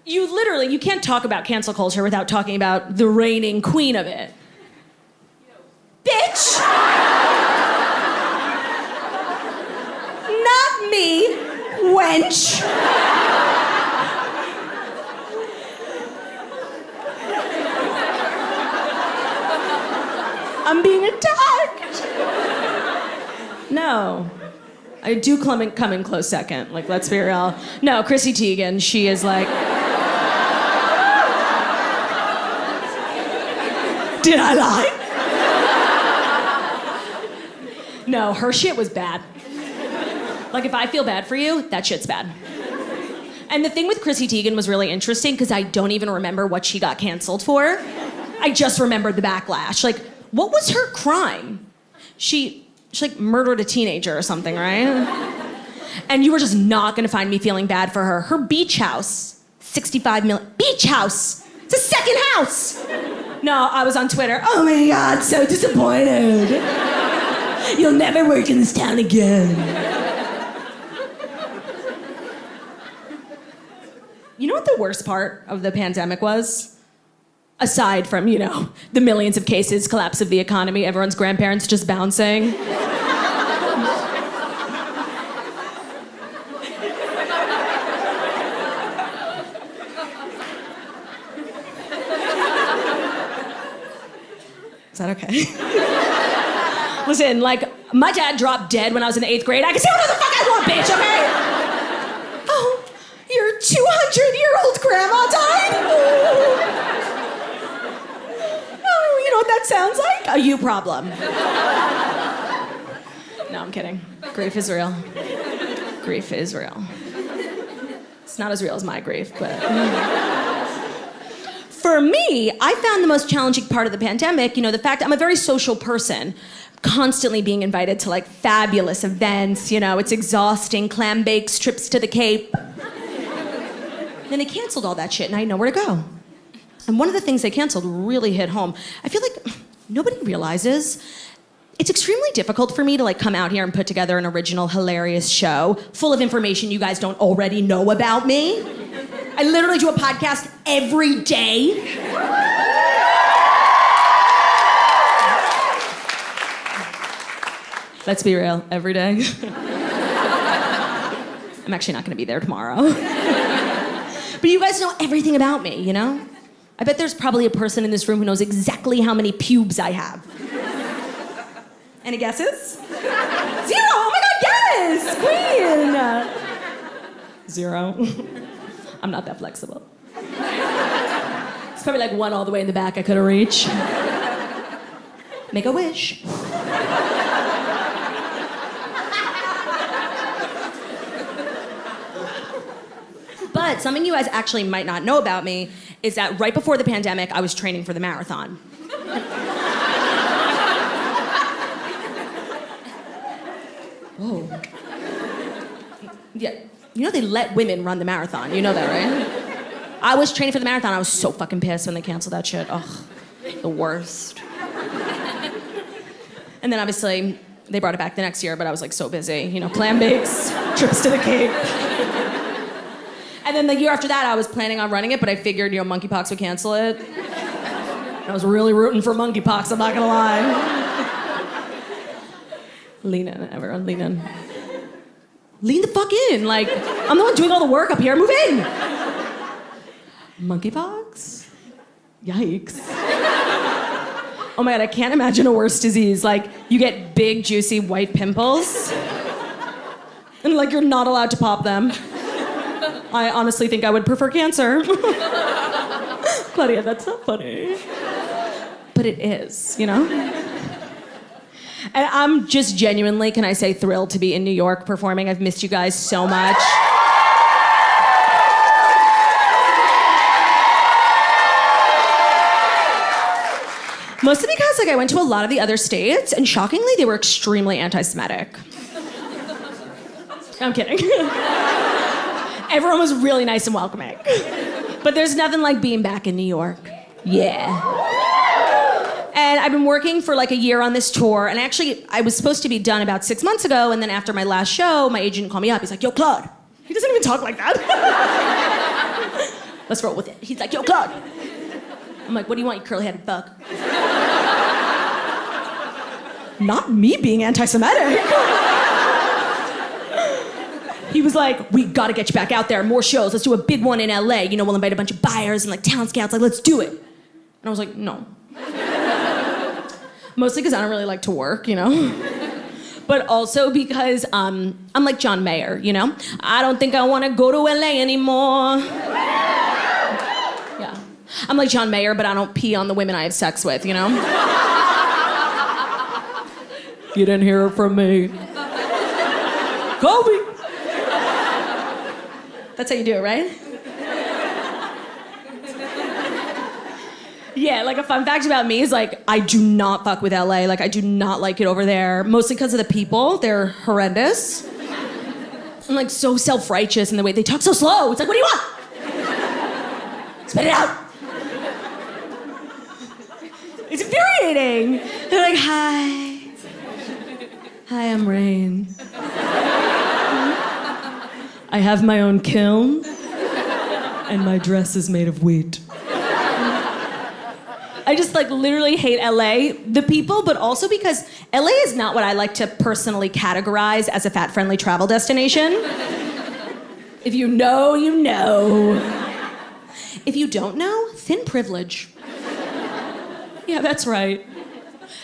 You can't talk about cancel culture without talking about the reigning queen of it. Bitch! Not me, wench. I'm being attacked. No. I do come in close second. Like, let's be real. No, Chrissy Teigen, she is like... Did I lie? No, her shit was bad. Like, if I feel bad for you, that shit's bad. And the thing with Chrissy Teigen was really interesting because I don't even remember what she got canceled for. I just remembered the backlash. Like, what was her crime? She like murdered a teenager or something, right? And you were just not gonna find me feeling bad for her. Her beach house, 65 million. Beach house! It's a second house! No, I was on Twitter. Oh my God, so disappointed. You'll never work in this town again. You know what the worst part of the pandemic was? Aside from, the millions of cases, collapse of the economy, everyone's grandparents just bouncing. Is that okay? Listen, my dad dropped dead when I was in the 8th grade. I can say whatever the fuck I want, bitch, okay? Oh, your 200-year-old grandma died? Oh, you know what that sounds like? A you problem. No, I'm kidding. Grief is real. Grief is real. It's not as real as my grief, but... For me, I found the most challenging part of the pandemic, the fact I'm a very social person, constantly being invited to fabulous events, it's exhausting, clam bakes, trips to the Cape. Then they canceled all that shit and I didn't know where to go. And one of the things they canceled really hit home. I feel like nobody realizes it's extremely difficult for me to come out here and put together an original, hilarious show full of information you guys don't already know about me. I literally do a podcast every day. Let's be real, every day. I'm actually not gonna be there tomorrow. But you guys know everything about me, I bet there's probably a person in this room who knows exactly how many pubes I have. Any guesses? 0! Oh my God, yes! Queen! 0. I'm not that flexible. It's probably 1 all the way in the back I couldn't reach. Make a wish. But something you guys actually might not know about me is that right before the pandemic, I was training for the marathon. Whoa. Yeah. They let women run the marathon. You know that, right? I was training for the marathon. I was so fucking pissed when they canceled that shit. Ugh, the worst. And then obviously, they brought it back the next year, but I was so busy. Clam bakes, trips to the Cape. And then the year after that, I was planning on running it, but I figured, monkeypox would cancel it. I was really rooting for monkeypox, I'm not gonna lie. Lean in, everyone, lean in. Lean the fuck in. I'm the one doing all the work up here. Move in. Monkeypox? Yikes. Oh my God, I can't imagine a worse disease. You get big, juicy white pimples. And you're not allowed to pop them. I honestly think I would prefer cancer. Claudia, that's not funny. But it is, And I'm just genuinely, can I say, thrilled to be in New York performing. I've missed you guys so much. Mostly because I went to a lot of the other states, and shockingly, they were extremely anti-Semitic. I'm kidding. Everyone was really nice and welcoming. But there's nothing like being back in New York. Yeah. And I've been working for a year on this tour, and I was supposed to be done about 6 months ago, and then after my last show, my agent called me up. He's like, yo, Claude. He doesn't even talk like that. Let's roll with it. He's like, yo, Claude. I'm like, what do you want, you curly-headed fuck? Not me being anti-Semitic. He was like, we gotta get you back out there, more shows. Let's do a big one in LA. You know, we'll invite a bunch of buyers and like talent scouts. Like, let's do it. And I was like, no. Mostly because I don't really like to work, you know? But also because I'm like John Mayer, you know? I don't think I want to go to LA anymore. Yeah. I'm like John Mayer, but I don't pee on the women I have sex with, you know? You didn't hear it from me. Kobe. That's how you do it, right? Yeah, like a fun fact about me is like, I do not fuck with LA. Like, I do not like it over there. Mostly because of the people. They're horrendous. I'm like so self-righteous in the way they talk so slow. It's like, what do you want? Spit it out. It's infuriating. They're like, hi. Hi, I'm Rain. I have my own kiln, and my dress is made of wheat. I just like literally hate LA, the people, but also because LA is not what I like to personally categorize as a fat-friendly travel destination. If you know, you know. If you don't know, thin privilege. Yeah, that's right.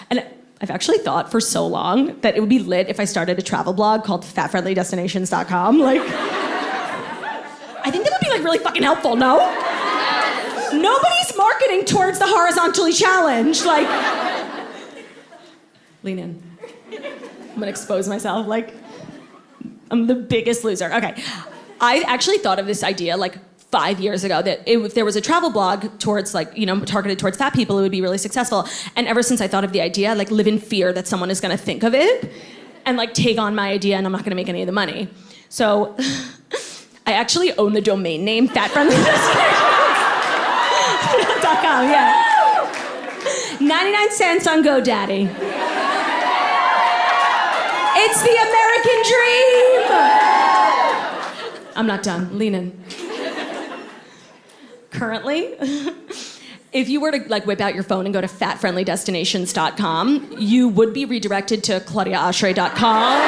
And I've actually thought for so long that it would be lit if I started a travel blog called fatfriendlydestinations.com. Like, I think that would be like really fucking helpful, no? Nobody's marketing towards the horizontally challenged. Like, lean in. I'm gonna expose myself. Like, I'm the biggest loser. Okay. I actually thought of this idea like 5 years ago that if there was a travel blog towards like, you know, targeted towards fat people, it would be really successful. And ever since I thought of the idea, I like live in fear that someone is gonna think of it and like take on my idea and I'm not gonna make any of the money. So I actually own the domain name fatfriendlydestinations.com, yeah. 99 cents on GoDaddy. It's the American dream! I'm not done. Lean in. Currently, if you were to like whip out your phone and go to fatfriendlydestinations.com, you would be redirected to claudiaoshry.com.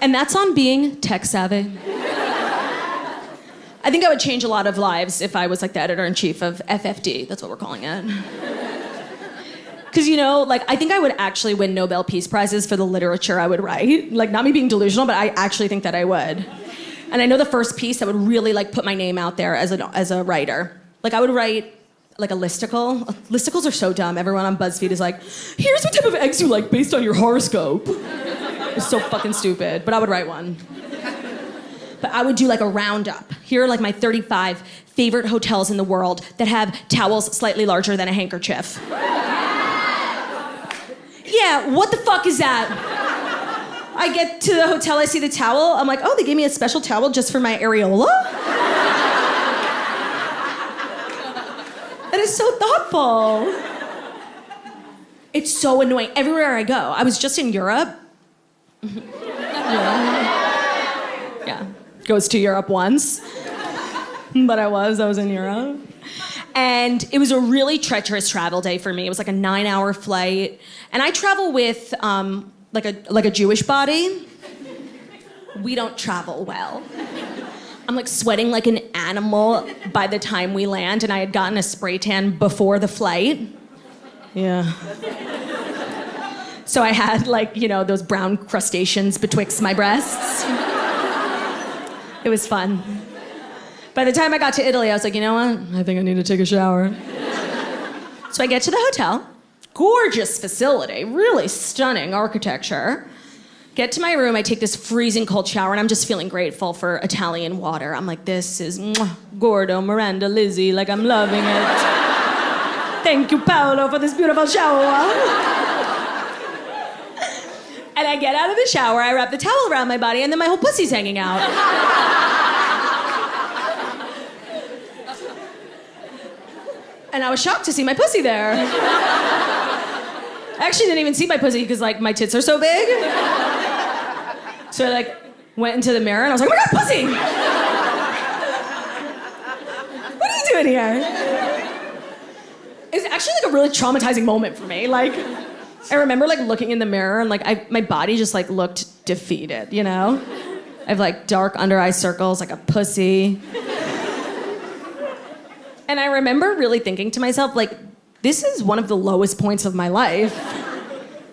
And that's on being tech savvy. I think I would change a lot of lives if I was like the editor-in-chief of FFD. That's what we're calling it. Because, you know, like, I think I would actually win Nobel Peace Prizes for the literature I would write. Like, not me being delusional, but I actually think that I would. And I know the first piece that would really, like, put my name out there as a writer. Like, I would write, like, a listicle. Listicles are so dumb. Everyone on BuzzFeed is like, here's what type of eggs you like based on your horoscope. It's so fucking stupid, but I would write one. But I would do, like, a roundup. Here are, like, my 35 favorite hotels in the world that have towels slightly larger than a handkerchief. Yeah, what the fuck is that? I get to the hotel, I see the towel. I'm like, oh, they gave me a special towel just for my areola? That is so thoughtful. It's so annoying. Everywhere I go. I was just in Europe. Yeah. Goes to Europe once. But I was in Europe. And it was a really treacherous travel day for me. It was like a 9-hour flight. And I travel with like a Jewish body. We don't travel well. I'm like sweating like an animal by the time we land, and I had gotten a spray tan before the flight. Yeah. So I had like, you know, those brown crustaceans betwixt my breasts. It was fun. By the time I got to Italy, I was like, you know what? I think I need to take a shower. So I get to the hotel. Gorgeous facility, really stunning architecture. Get to my room, I take this freezing cold shower, and I'm just feeling grateful for Italian water. I'm like, this is Gordo, Miranda, Lizzie, like I'm loving it. Thank you, Paolo, for this beautiful shower. And I get out of the shower, I wrap the towel around my body, and then my whole pussy's hanging out. And I was shocked to see my pussy there. I actually didn't even see my pussy because like my tits are so big. So I like Went into the mirror and I was like, oh my God, pussy! What are you doing here? It was actually like a really traumatizing moment for me. Like, I remember like looking in the mirror and like my body just like looked defeated, you know? I have like dark under eye circles, like a pussy. And I remember really thinking to myself, like, this is one of the lowest points of my life.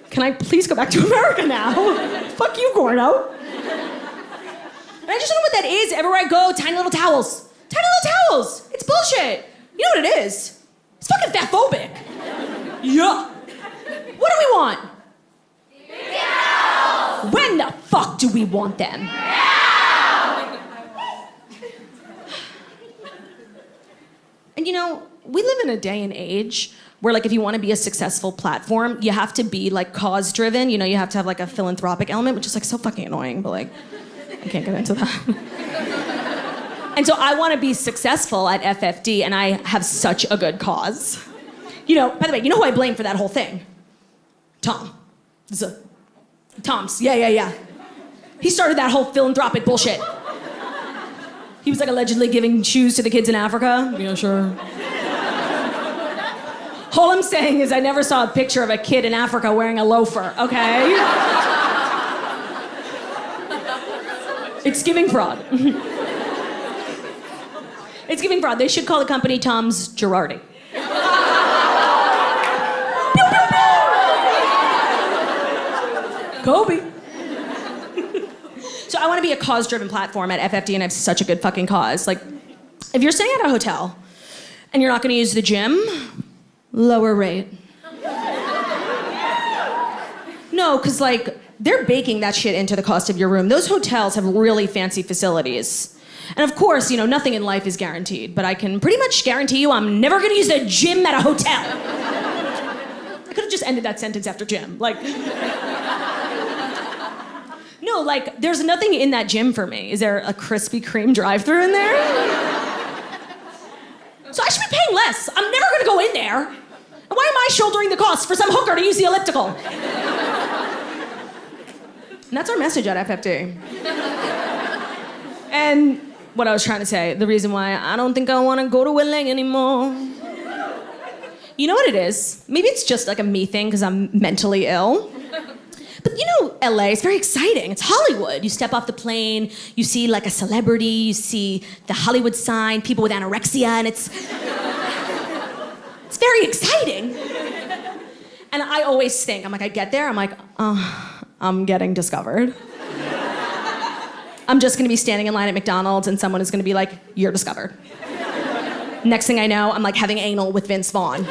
Can I please go back to America now? Fuck you, Gordo. And I just don't know what that is. Everywhere I go, tiny little towels. Tiny little towels. It's bullshit. You know what it is? It's fucking fatphobic. Yeah. What do we want? No. When the fuck do we want them? No. And you know, we live in a day and age where like if you want to be a successful platform, you have to be like cause driven. You know, you have to have like a philanthropic element, which is like so fucking annoying, but like I can't get into that. And so I want to be successful at FFD and I have such a good cause. You know, by the way, you know who I blame for that whole thing? Tom. Tom's. Yeah. He started that whole philanthropic bullshit. He was like allegedly giving shoes to the kids in Africa. Yeah, sure. All I'm saying is I never saw a picture of a kid in Africa wearing a loafer, okay? It's giving fraud. It's giving fraud. They should call the company Tom's Girardi. Kobe. So I want to be a cause-driven platform at FFD, and I have such a good fucking cause. Like, if you're staying at a hotel and you're not going to use the gym, lower rate. No, because like they're baking that shit into the cost of your room. Those hotels have really fancy facilities. And of course, you know, nothing in life is guaranteed, but I can pretty much guarantee you I'm never going to use the gym at a hotel. I could have just ended that sentence after gym. Like... No, like, there's nothing in that gym for me. Is there a Krispy Kreme drive-thru in there? So I should be paying less. I'm never gonna go in there. And why am I shouldering the cost for some hooker to use the elliptical? And that's our message at FFD. And what I was trying to say, the reason why I don't think I wanna go to LA anymore. You know what it is? Maybe it's just like a me thing because I'm mentally ill. But you know, LA is very exciting. It's Hollywood. You step off the plane, you see like a celebrity, you see the Hollywood sign, people with anorexia, and it's very exciting. And I always think, I'm like, I get there, I'm like, oh, I'm getting discovered. I'm just gonna be standing in line at McDonald's and someone is gonna be like, you're discovered. Next thing I know, I'm like having anal with Vince Vaughn.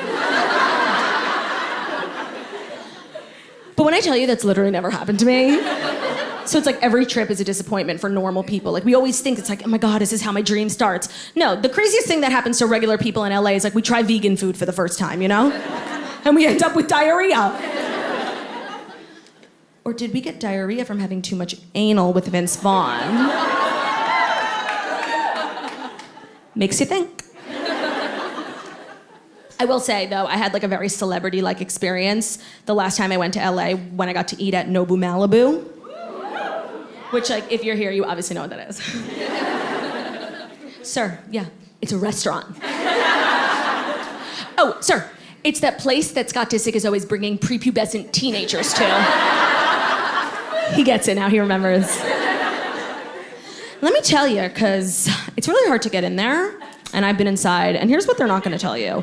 But when I tell you, that's literally never happened to me. So it's like every trip is a disappointment for normal people. Like we always think it's like, oh my God, is this how my dream starts? No, the craziest thing that happens to regular people in LA is like we try vegan food for the first time, you know? And we end up with diarrhea. Or did we get diarrhea from having too much anal with Vince Vaughn? Makes you think. I will say, though, I had like a very celebrity-like experience the last time I went to LA when I got to eat at Nobu Malibu. Which, like, if you're here, you obviously know what that is. Sir, yeah, it's a restaurant. Oh, sir, it's that place that Scott Disick is always bringing prepubescent teenagers to. He gets it now, he remembers. Let me tell you, because it's really hard to get in there. And I've been inside, and here's what they're not gonna tell you.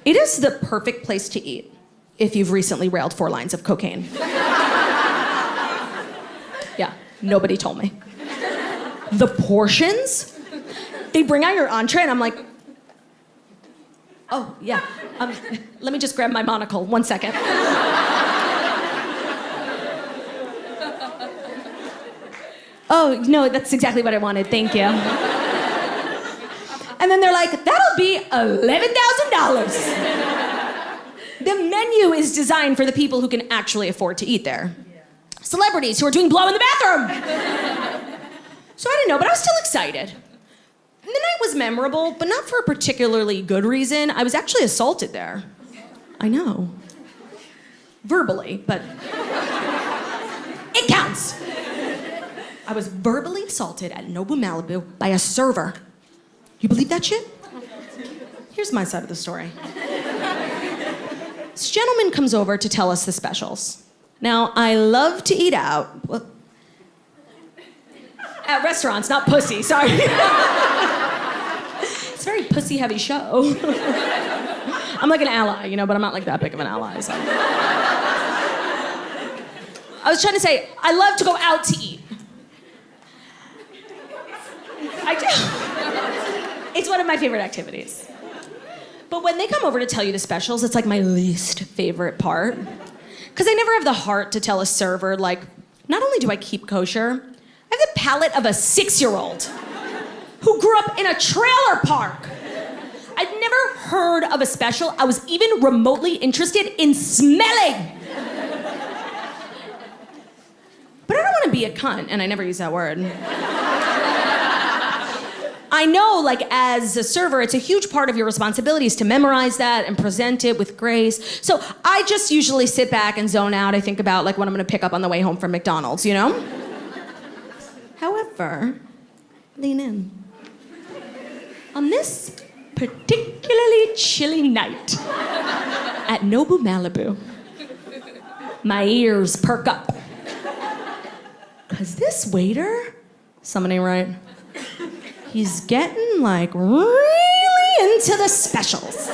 It is the perfect place to eat if you've recently railed 4 lines of cocaine. Yeah, nobody told me. The portions? They bring out your entree, and I'm like, oh, yeah. Let me just grab my monocle, 1 second. Oh, no, that's exactly what I wanted, thank you. And then they're like, that'll be $11,000. The menu is designed for the people who can actually afford to eat there. Celebrities who are doing blow in the bathroom. So I didn't know, but I was still excited. And the night was memorable, but not for a particularly good reason. I was actually assaulted there. I know. Verbally, but it counts. I was verbally assaulted at Nobu Malibu by a server. You believe that shit? Here's my side of the story. This gentleman comes over to tell us the specials. Now, I love to eat out. Well, at restaurants, not pussy, sorry. It's a very pussy-heavy show. I'm like an ally, you know, but I'm not like that big of an ally, so. I was trying to say, I love to go out to eat. I do. It's one of my favorite activities. But when they come over to tell you the specials, it's like my least favorite part. Because I never have the heart to tell a server, like, not only do I keep kosher, I have the palate of a 6-year-old who grew up in a trailer park. I'd never heard of a special I was even remotely interested in smelling. But I don't want to be a cunt, and I never use that word. I know, like, as a server, it's a huge part of your responsibilities to memorize that and present it with grace. So I just usually sit back and zone out. I think about, like, what I'm going to pick up on the way home from McDonald's, you know? However, lean in. On this particularly chilly night at Nobu Malibu, my ears perk up. Because this waiter, something ain't right. He's getting, like, really into the specials.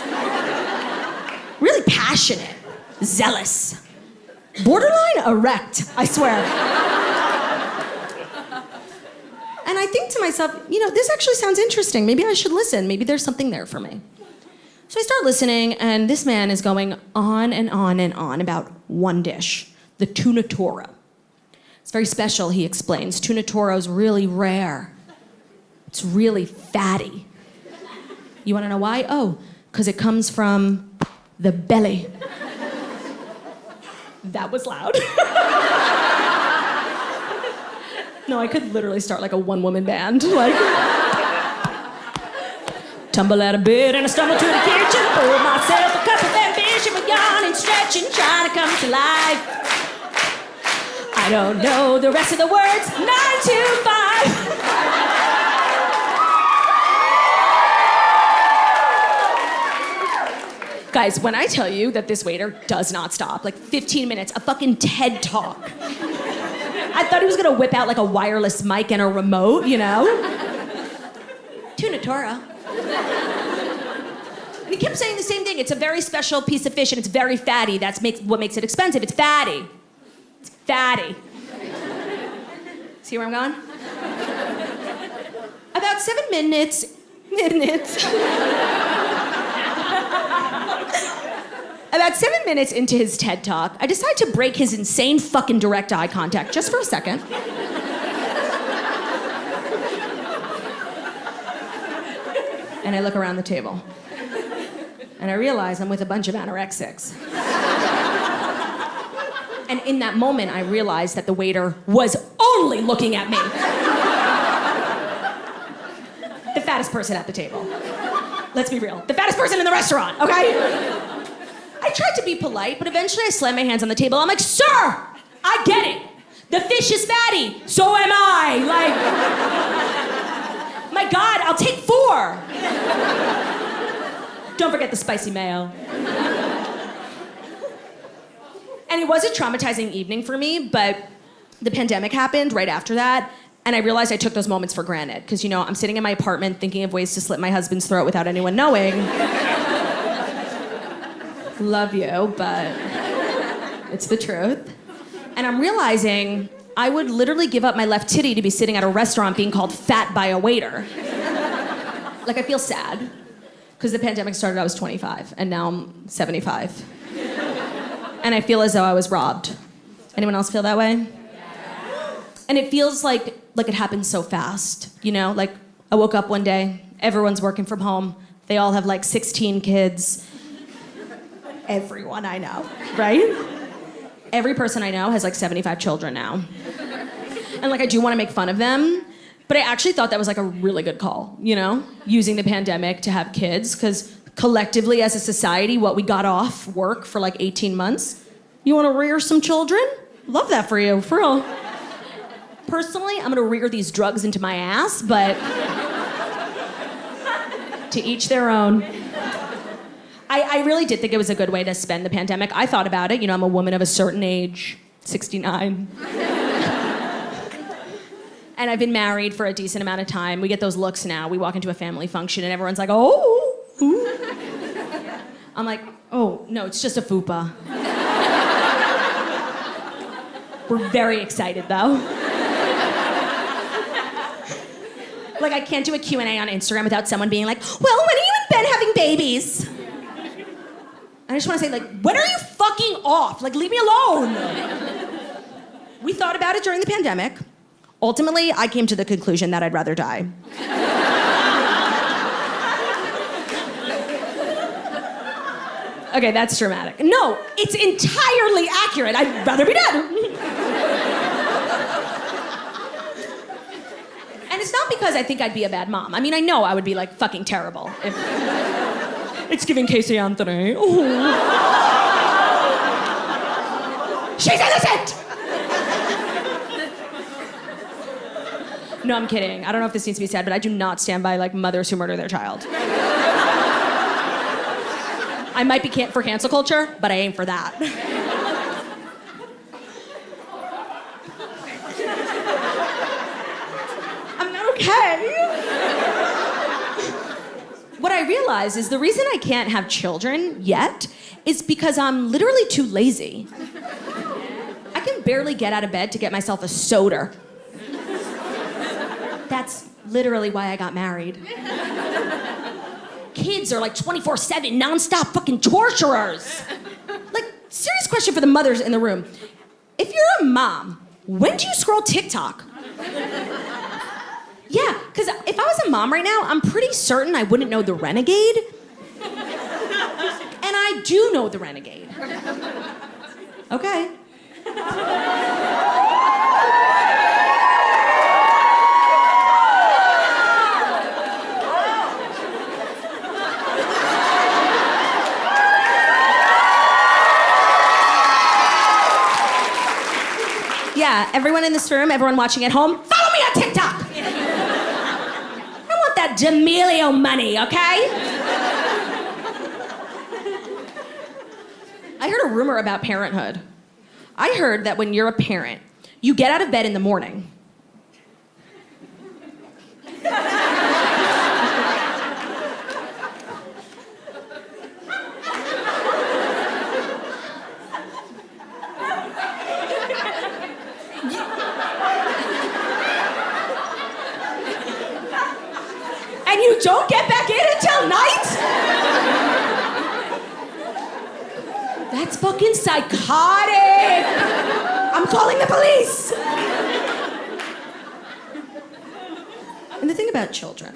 Really passionate, zealous, borderline erect, I swear. And I think to myself, you know, this actually sounds interesting. Maybe I should listen. Maybe there's something there for me. So I start listening, and this man is going on and on and on about one dish, the tuna toro. It's very special, he explains. Tuna toro is really rare. It's really fatty. You want to know why? Oh, because it comes from the belly. That was loud. No, I could literally start like a one-woman band. Like, tumble out of bed and I stumble to the kitchen, pour myself a cup of ambition, but yawning, stretching, trying to come to life. I don't know the rest of the words. 9 to 5. Guys, when I tell you that this waiter does not stop, like 15 minutes, a fucking TED Talk. I thought he was gonna whip out like a wireless mic and a remote, you know? Tuna toro. And he kept saying the same thing. It's a very special piece of fish and it's very fatty. That's what makes it expensive. It's fatty. It's fatty. See where I'm going? About 7 minutes. About 7 minutes into his TED Talk, I decide to break his insane fucking direct eye contact just for a second. And I look around the table. And I realize I'm with a bunch of anorexics. And in that moment, I realized that the waiter was only looking at me. The fattest person at the table. Let's be real. The fattest person in the restaurant, okay? I tried to be polite, but eventually I slammed my hands on the table. I'm like, sir, I get it. The fish is fatty. So am I. Like, my God, I'll take 4. Don't forget the spicy mayo. And it was a traumatizing evening for me, but the pandemic happened right after that, and I realized I took those moments for granted. Because, you know, I'm sitting in my apartment thinking of ways to slit my husband's throat without anyone knowing. Love you, but it's the truth. And I'm realizing I would literally give up my left titty to be sitting at a restaurant being called fat by a waiter. Like, I feel sad. Because the pandemic started, I was 25, and now I'm 75. And I feel as though I was robbed. Anyone else feel that way? Yeah. And it feels like it happened so fast, you know? Like, I woke up one day, everyone's working from home, they all have like 16 kids. Everyone I know, right? Every person I know has like 75 children now. And like, I do want to make fun of them, but I actually thought that was like a really good call, you know? Using the pandemic to have kids, because collectively as a society, what we got off work for like 18 months, you want to rear some children? Love that for you, for real. Personally, I'm gonna rear these drugs into my ass, but to each their own. I really did think it was a good way to spend the pandemic. I thought about it. You know, I'm a woman of a certain age, 69. And I've been married for a decent amount of time. We get those looks now. We walk into a family function and everyone's like, oh, ooh. I'm like, oh, no, it's just a fupa. We're very excited, though. Like, I can't do a Q&A on Instagram without someone being like, well, when are you in bed having babies? I just want to say, like, when are you fucking off? Like, leave me alone. We thought about it during the pandemic. Ultimately, I came to the conclusion that I'd rather die. Okay, that's dramatic. No, it's entirely accurate. I'd rather be dead. And it's not because I think I'd be a bad mom. I mean, I know I would be, like, fucking terrible if... It's giving Casey Anthony. Oh. She's innocent! No, I'm kidding. I don't know if this needs to be said, but I do not stand by, like, mothers who murder their child. I might be for cancel culture, but I ain't for that. I'm not okay. What I realize is the reason I can't have children yet is because I'm literally too lazy. I can barely get out of bed to get myself a soda. That's literally why I got married. Kids are like 24/7 nonstop fucking torturers. Like, serious question for the mothers in the room. If you're a mom, when do you scroll TikTok? Yeah, because if I was a mom right now, I'm pretty certain I wouldn't know the Renegade. And I do know the Renegade. Okay. Yeah, everyone in this room, everyone watching at home, follow me on TikTok! I want that D'Amelio money, okay? I heard a rumor about parenthood. I heard that when you're a parent, you get out of bed in the morning. And you don't get back in until night? That's fucking psychotic. I'm calling the police. And the thing about children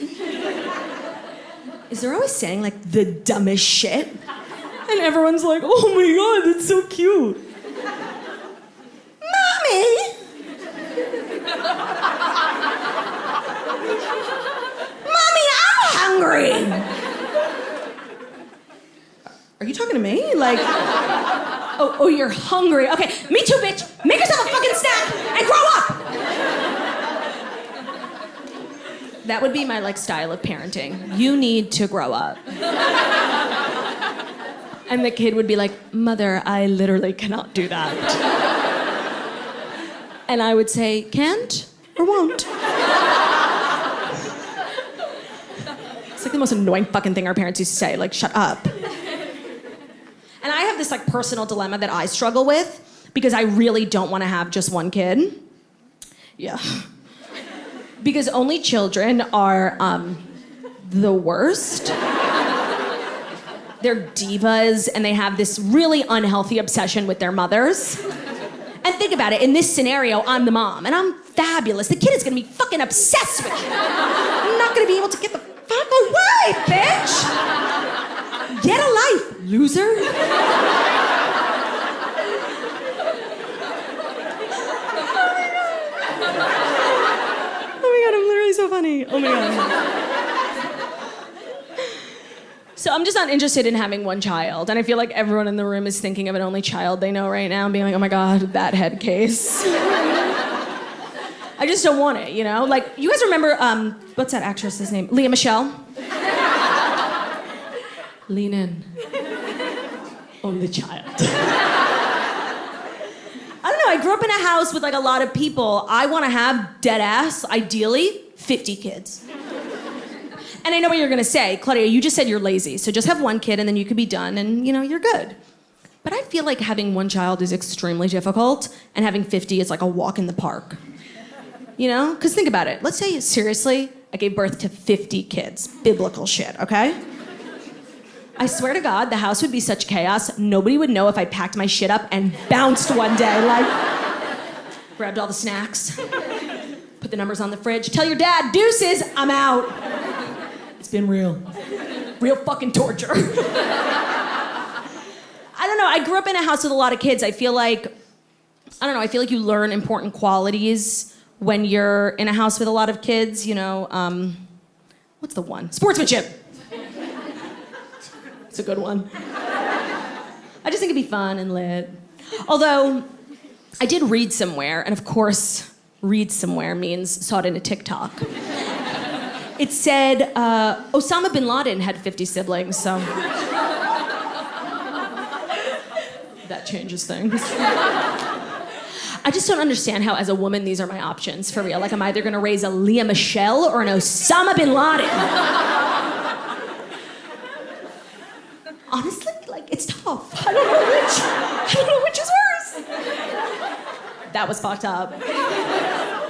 is they're always saying, like, the dumbest shit. And everyone's like, oh my God, that's so cute. Mommy! Hungry. Are you talking to me? Like, oh, you're hungry. Okay, me too, bitch. Make yourself a fucking snack and grow up. That would be my, like, style of parenting. You need to grow up. And the kid would be like, Mother, I literally cannot do that. And I would say, can't or won't. It's like the most annoying fucking thing our parents used to say, like, shut up. And I have this, like, personal dilemma that I struggle with because I really don't want to have just one kid. Yeah. Because only children are the worst. They're divas and they have this really unhealthy obsession with their mothers. And think about it, in this scenario, I'm the mom and I'm fabulous. The kid is gonna be fucking obsessed with you. I'm not gonna be able to get the fuck away, bitch! Get a life, loser. Oh my God, I'm literally so funny. Oh my God. So I'm just not interested in having one child. And I feel like everyone in the room is thinking of an only child they know right now and being like, oh my God, that head case. I just don't want it, you know? Like, you guys remember, what's that actress's name? Leah Michele? Lean in. Only child. I don't know, I grew up in a house with like a lot of people. I want to have, dead ass, ideally, 50 kids. And I know what you're gonna say. Claudia, you just said you're lazy, so just have one kid and then you could be done and, you know, you're good. But I feel like having one child is extremely difficult and having 50 is like a walk in the park. You know? Because think about it. Let's say, seriously, I gave birth to 50 kids. Biblical shit, okay? I swear to God, the house would be such chaos, nobody would know if I packed my shit up and bounced one day, like, grabbed all the snacks, put the numbers on the fridge, tell your dad, deuces, I'm out. It's been real. Real fucking torture. I don't know, I grew up in a house with a lot of kids. I feel like you learn important qualities when you're in a house with a lot of kids, you know, what's the one? Sportsmanship. It's a good one. I just think it'd be fun and lit. Although, I did read somewhere, and of course, read somewhere means saw it in a TikTok. It said Osama bin Laden had 50 siblings, so that changes things. I just don't understand how, as a woman, these are my options, for real. Like, I'm either gonna raise a Leah Michele or an Osama bin Laden. Honestly, like, it's tough. I don't know which is worse. That was fucked up.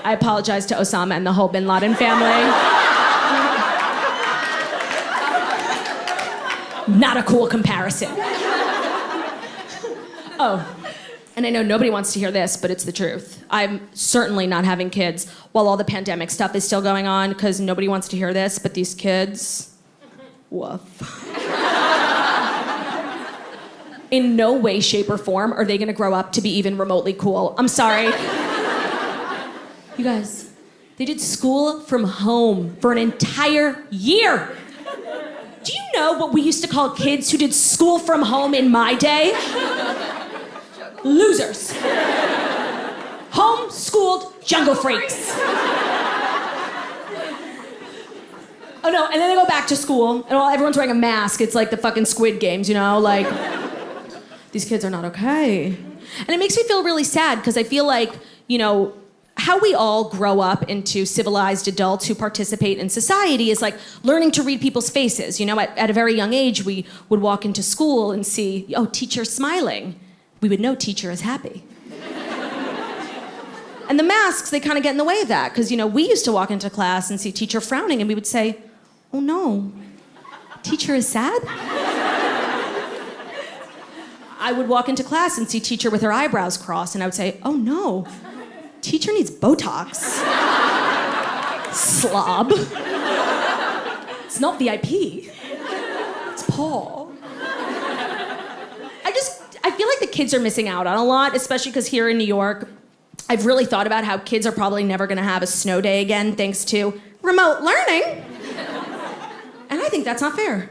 I apologize to Osama and the whole bin Laden family. Not a cool comparison. Oh, and I know nobody wants to hear this, but it's the truth. I'm certainly not having kids while all the pandemic stuff is still going on, because nobody wants to hear this, but these kids, woof. In no way, shape, or form are they gonna grow up to be even remotely cool. I'm sorry. You guys, they did school from home for an entire year. Do you know what we used to call kids who did school from home in my day? Losers. Home-schooled jungle freaks. Oh no, and then they go back to school, and while everyone's wearing a mask, it's like the fucking Squid Games, you know? Like, these kids are not okay. And it makes me feel really sad, because I feel like, you know, how we all grow up into civilized adults who participate in society is like learning to read people's faces. You know, at a very young age, we would walk into school and see, oh, teacher's smiling. We would know teacher is happy. And the masks, they kind of get in the way of that, because, you know, we used to walk into class and see teacher frowning, and we would say, oh no, teacher is sad? I would walk into class and see teacher with her eyebrows crossed, and I would say, oh no, teacher needs Botox. Slob. It's not VIP. It's Paul. I feel like the kids are missing out on a lot, especially because here in New York, I've really thought about how kids are probably never gonna have a snow day again thanks to remote learning. And I think that's not fair.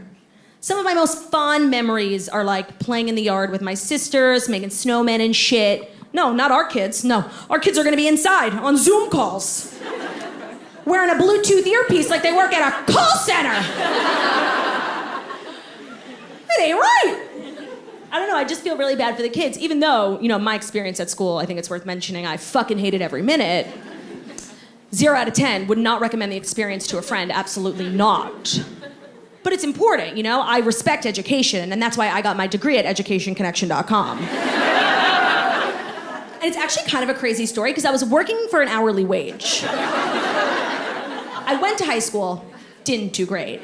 Some of my most fond memories are like playing in the yard with my sisters, making snowmen and shit. No, not our kids. No, our kids are gonna be inside on Zoom calls, wearing a Bluetooth earpiece like they work at a call center. It ain't right. I don't know, I just feel really bad for the kids, even though, you know, my experience at school, I think it's worth mentioning, I fucking hated every minute. 0 out of 10, would not recommend the experience to a friend, absolutely not. But it's important, you know? I respect education, and that's why I got my degree at educationconnection.com. And it's actually kind of a crazy story, because I was working for an hourly wage. I went to high school, didn't do great.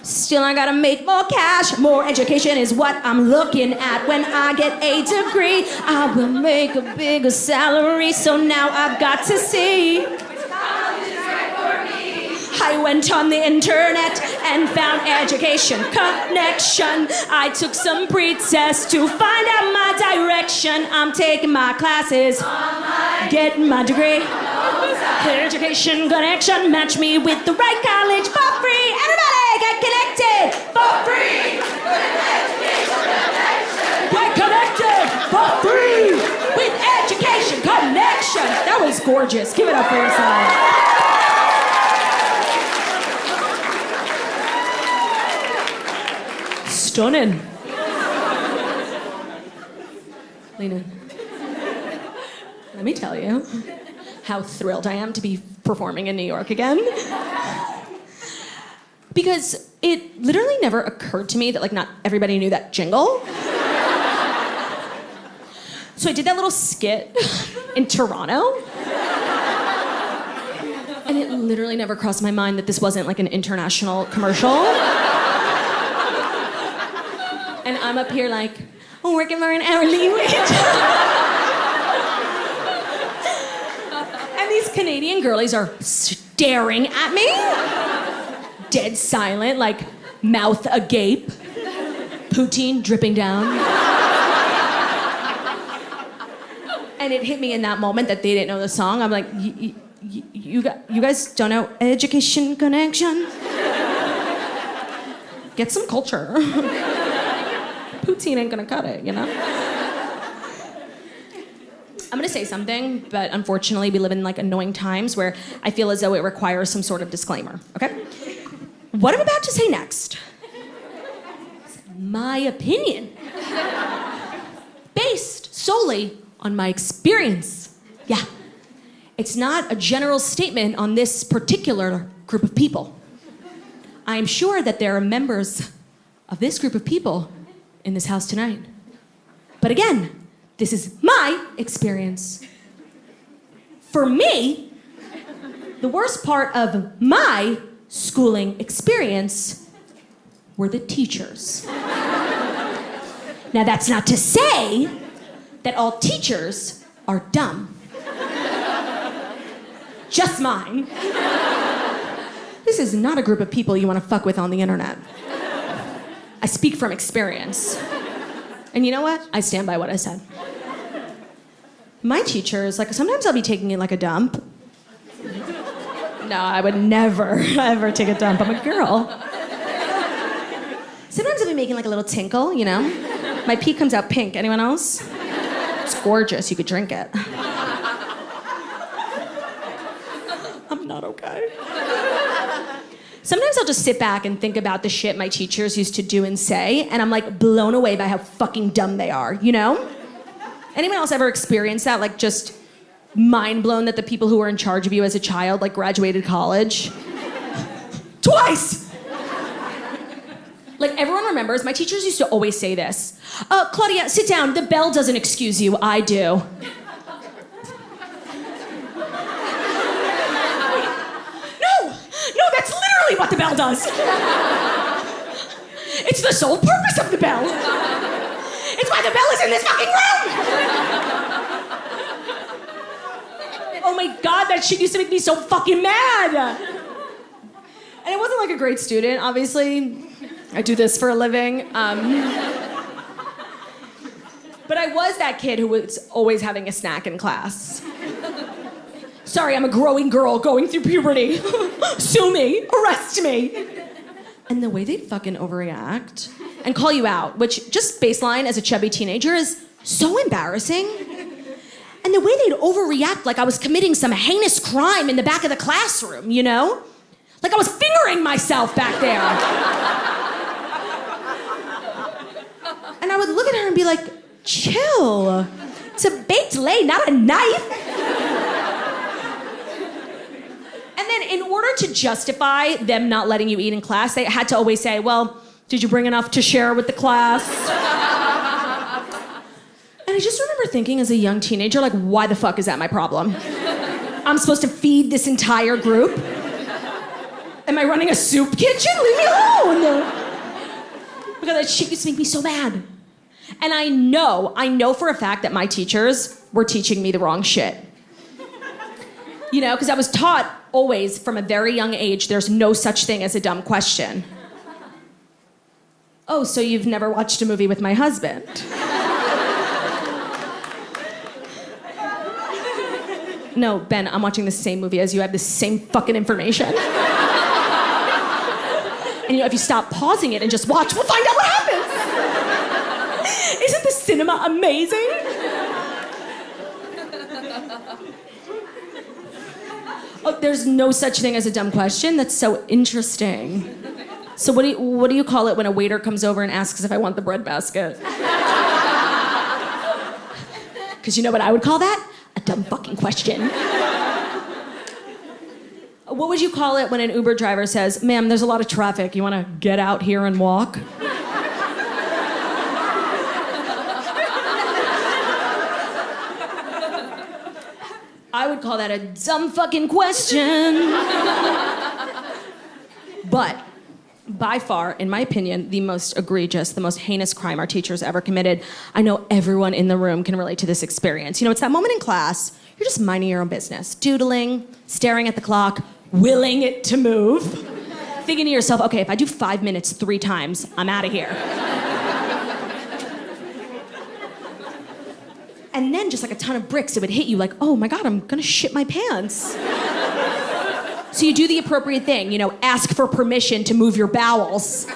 Still, I gotta make more cash. More education is what I'm looking at. When I get a degree, I will make a bigger salary. So now I've got to see. I went on the internet and found Education Connection. I took some pre-tests to find out my direction. I'm taking my classes, getting my degree. Education Connection, match me with the right college for free. Everybody get connected for free. Get connected for free with Education Connection. That was gorgeous. Give it up for yourself. Stunning. Lean in. Let me tell you how thrilled I am to be performing in New York again. Because it literally never occurred to me that, like, not everybody knew that jingle. So I did that little skit in Toronto. And it literally never crossed my mind that this wasn't, like, an international commercial. And I'm up here, like, working for an hourly wage. And these Canadian girlies are staring at me. Dead silent, like mouth agape, poutine dripping down. And it hit me in that moment that they didn't know the song. I'm like, you guys don't know Education Connection? Get some culture. Poutine ain't gonna cut it, you know? I'm gonna say something, but unfortunately we live in like annoying times where I feel as though it requires some sort of disclaimer, okay? What I'm about to say next is my opinion, based solely on my experience. Yeah, it's not a general statement on this particular group of people. I am sure that there are members of this group of people in this house tonight. But again, this is my experience. For me, the worst part of my schooling experience were the teachers. Now, that's not to say that all teachers are dumb. Just mine. This is not a group of people you want to fuck with on the internet. I speak from experience. And you know what? I stand by what I said. My teachers, like, sometimes I'll be taking in like a dump. No, I would never, ever take a dump. I'm a girl. Sometimes I'll be making like a little tinkle, you know? My pee comes out pink. Anyone else? It's gorgeous. You could drink it. I'm not okay. Sometimes I'll just sit back and think about the shit my teachers used to do and say, and I'm like blown away by how fucking dumb they are, you know? Anyone else ever experienced that? Like just mind blown that the people who were in charge of you as a child like graduated college? Twice! Like everyone remembers, my teachers used to always say this. Claudia, sit down. The bell doesn't excuse you. I do. No, that's literally what the bell does. It's the sole purpose of the bell. It's why the bell is in this fucking room. Oh my God, that shit used to make me so fucking mad. And I wasn't like a great student, obviously. I do this for a living. But I was that kid who was always having a snack in class. Sorry, I'm a growing girl going through puberty. Sue me, arrest me. And the way they'd fucking overreact and call you out, which just baseline as a chubby teenager is so embarrassing. And the way they'd overreact like I was committing some heinous crime in the back of the classroom, you know? Like I was fingering myself back there. And I would look at her and be like, chill. It's a baked lay, not a knife. And then in order to justify them not letting you eat in class, they had to always say, well, did you bring enough to share with the class? And I just remember thinking as a young teenager, like, why the fuck is that my problem? I'm supposed to feed this entire group? Am I running a soup kitchen? Leave me alone! Because that shit used to make me so mad. And I know for a fact that my teachers were teaching me the wrong shit. You know, because I was taught always from a very young age, there's no such thing as a dumb question. Oh, so you've never watched a movie with my husband? No, Ben, I'm watching the same movie as you. I have the same fucking information. And you know, if you stop pausing it and just watch, we'll find out what happens. Isn't the cinema amazing? Oh, there's no such thing as a dumb question. That's so interesting. So what do you call it when a waiter comes over and asks if I want the bread basket? Because you know what I would call that? A dumb fucking question. What would you call it when an Uber driver says, "Ma'am, there's a lot of traffic. You want to get out here and walk?" I would call that a dumb fucking question. But by far, in my opinion, the most egregious, the most heinous crime our teachers ever committed. I know everyone in the room can relate to this experience. You know, it's that moment in class, you're just minding your own business, doodling, staring at the clock, willing it to move, thinking to yourself, okay, if I do 5 minutes 3 times, I'm out of here. And then just like a ton of bricks, it would hit you like, oh my God, I'm gonna shit my pants. So you do the appropriate thing, you know, ask for permission to move your bowels.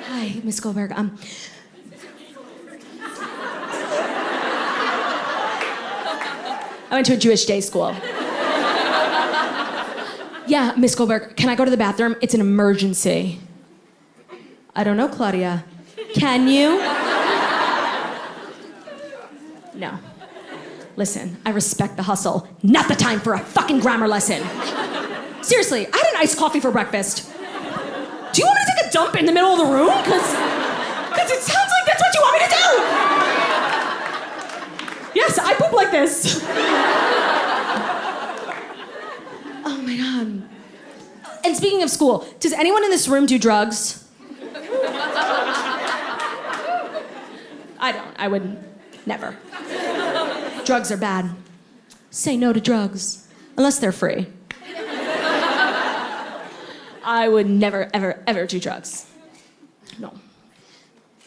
Hi, Miss Goldberg. I went to a Jewish day school. Yeah, Miss Goldberg, can I go to the bathroom? It's an emergency. I don't know, Claudia. Can you? No. Listen, I respect the hustle. Not the time for a fucking grammar lesson. Seriously, I had an iced coffee for breakfast. Do you want me to take a dump in the middle of the room? Because it sounds like that's what you want me to do. Yes, I poop like this. Oh my God. And speaking of school, does anyone in this room do drugs? I don't. I would never. Drugs are bad. Say no to drugs, unless they're free. I would never, ever, ever do drugs. No.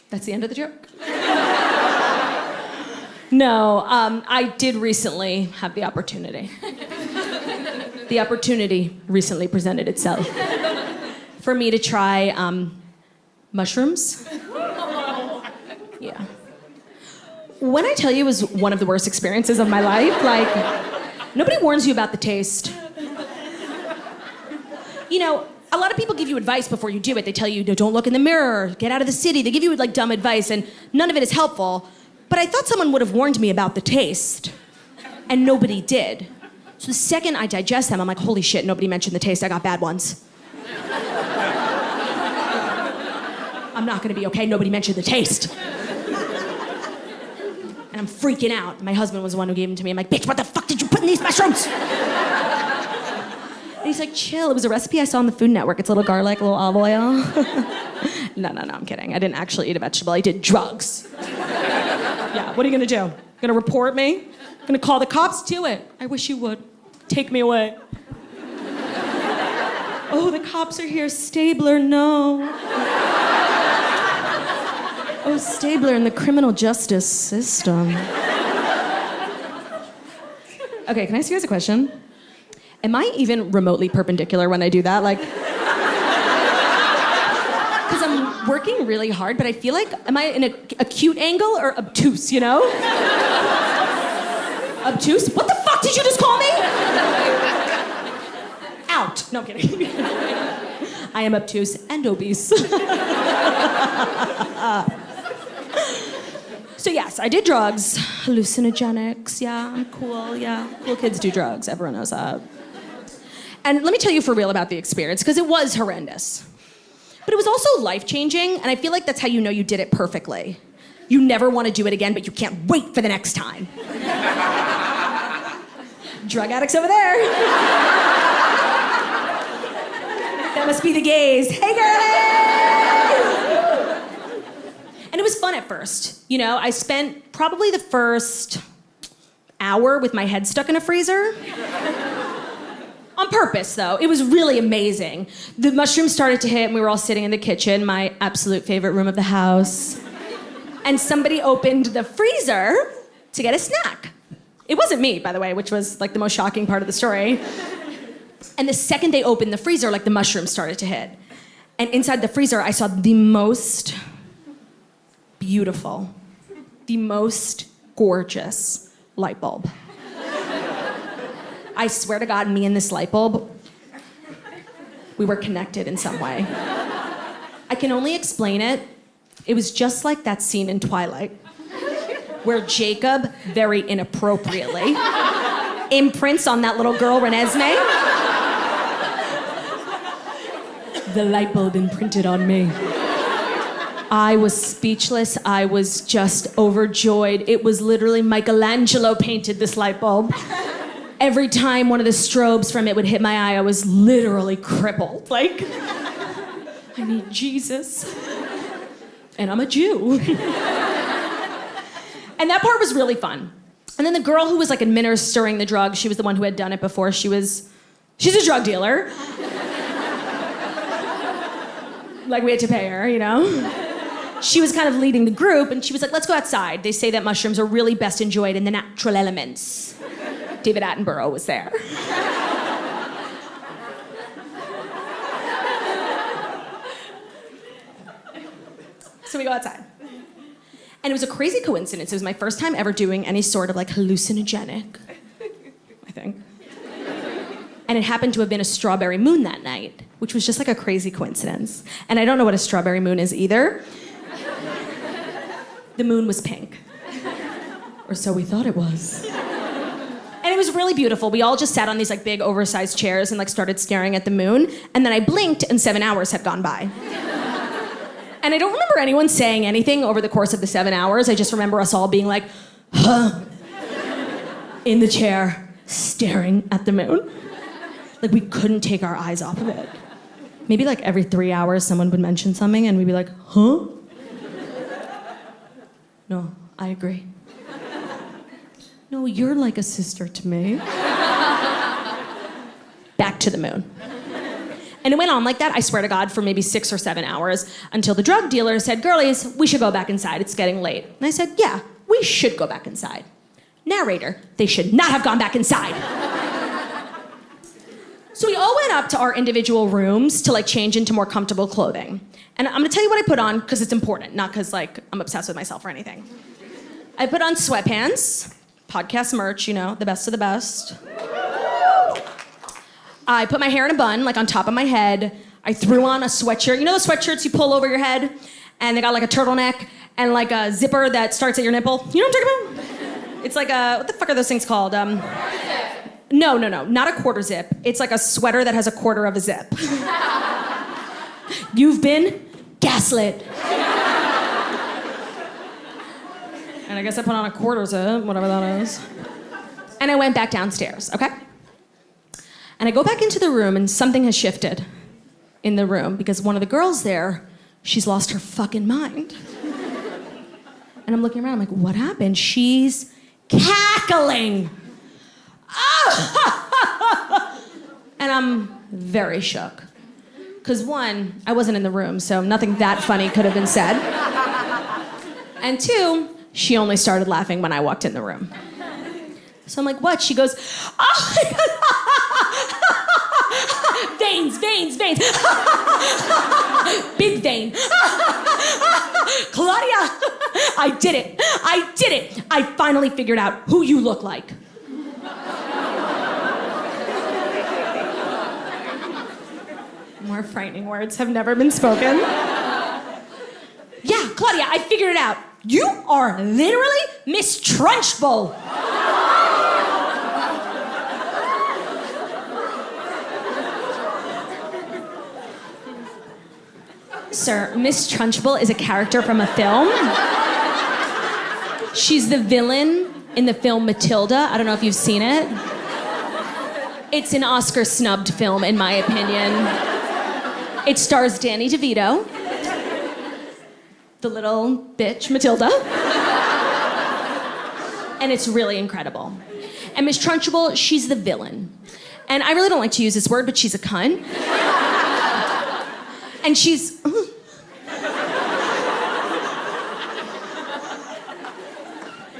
That's the end of the joke. No, I did recently have the opportunity. The opportunity recently presented itself for me to try mushrooms. Yeah. When I tell you it was one of the worst experiences of my life, like, nobody warns you about the taste. You know, a lot of people give you advice before you do it. They tell you, don't look in the mirror, get out of the city. They give you like dumb advice and none of it is helpful. But I thought someone would have warned me about the taste. And nobody did. So the second I digest them, I'm like, holy shit, nobody mentioned the taste. I got bad ones. I'm not gonna be okay, nobody mentioned the taste. And I'm freaking out. My husband was the one who gave them to me. I'm like, bitch, what the fuck did you put in these mushrooms? And he's like, chill, it was a recipe I saw on the Food Network. It's a little garlic, a little olive oil. No, I'm kidding. I didn't actually eat a vegetable, I did drugs. Yeah, what are you gonna do? Gonna report me? Gonna call the cops? Do it. I wish you would. Take me away. Oh, the cops are here. Stabler, no. Oh, Stabler in the criminal justice system. Okay, can I ask you guys a question? Am I even remotely perpendicular when I do that? Like, because I'm working really hard, but I feel like, am I in a acute angle or obtuse, you know? Obtuse? What the fuck did you just call me? Out. No, I'm kidding. I am obtuse and obese. So yes, I did drugs. Hallucinogenics, yeah, I'm cool, yeah. Cool kids do drugs, everyone knows that. And let me tell you for real about the experience, because it was horrendous. But it was also life-changing, and I feel like that's how you know you did it perfectly. You never want to do it again, but you can't wait for the next time. Drug addicts over there. That must be the gays. Hey, girlies! And it was fun at first. You know, I spent probably the first hour with my head stuck in a freezer. On purpose, though. It was really amazing. The mushrooms started to hit, and we were all sitting in the kitchen, my absolute favorite room of the house. And somebody opened the freezer to get a snack. It wasn't me, by the way, which was like the most shocking part of the story. And the second they opened the freezer, like the mushrooms started to hit. And inside the freezer, I saw the most beautiful, the most gorgeous light bulb. I swear to God, me and this light bulb, we were connected in some way. I can only explain it. It was just like that scene in Twilight where Jacob, very inappropriately, imprints on that little girl, Renesmee. The light bulb imprinted on me. I was speechless. I was just overjoyed. It was literally Michelangelo painted this light bulb. Every time one of the strobes from it would hit my eye, I was literally crippled. Like, I need Jesus. And I'm a Jew. And that part was really fun. And then the girl who was like administering the drug, she was the one who had done it before. She's a drug dealer. Like, we had to pay her, you know? She was kind of leading the group, and she was like, let's go outside. They say that mushrooms are really best enjoyed in the natural elements. David Attenborough was there. So we go outside. And it was a crazy coincidence. It was my first time ever doing any sort of like hallucinogenic, I think. And it happened to have been a strawberry moon that night, which was just like a crazy coincidence. And I don't know what a strawberry moon is either. The moon was pink. Or so we thought it was. And it was really beautiful. We all just sat on these like big oversized chairs and like started staring at the moon. And then I blinked and 7 hours had gone by. And I don't remember anyone saying anything over the course of the 7 hours. I just remember us all being like, huh, in the chair, staring at the moon. Like we couldn't take our eyes off of it. Maybe like every 3 hours someone would mention something and we'd be like, huh? No, I agree. No, you're like a sister to me. Back to the moon. And it went on like that, I swear to God, for maybe 6 or 7 hours until the drug dealer said, girlies, we should go back inside. It's getting late. And I said, yeah, we should go back inside. Narrator, they should not have gone back inside. So we all went up to our individual rooms to like change into more comfortable clothing. And I'm gonna tell you what I put on because it's important, not because like I'm obsessed with myself or anything. I put on sweatpants, podcast merch, you know, the best of the best. I put my hair in a bun, like on top of my head. I threw on a sweatshirt. You know those sweatshirts you pull over your head? And they got like a turtleneck and like a zipper that starts at your nipple. You know what I'm talking about? It's like a, what the fuck are those things called? No, not a quarter zip. It's like a sweater that has a quarter of a zip. You've been gaslit. And I guess I put on a quarter zip, whatever that is. And I went back downstairs, okay? And I go back into the room and something has shifted in the room because one of the girls there, she's lost her fucking mind. And I'm looking around, I'm like, what happened? She's cackling. And I'm very shook. Because one, I wasn't in the room, so nothing that funny could have been said. And two, she only started laughing when I walked in the room. So I'm like, what? She goes, oh my God. Veins. Big vein. Claudia, I did it. I finally figured out who you look like. More frightening words have never been spoken. Yeah, Claudia, I figured it out. You are literally Miss Trunchbull. Sir, Miss Trunchbull is a character from a film. She's the villain in the film Matilda. I don't know if you've seen it. It's an Oscar-snubbed film, in my opinion. It stars Danny DeVito, the little bitch Matilda, and it's really incredible. And Miss Trunchbull, she's the villain. And I really don't like to use this word, but she's a cunt. And she's...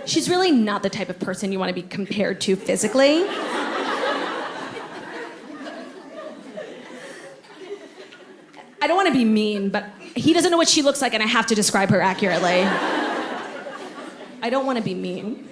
She's really not the type of person you want to be compared to physically. I don't want to be mean, but he doesn't know what she looks like, and I have to describe her accurately. I don't want to be mean.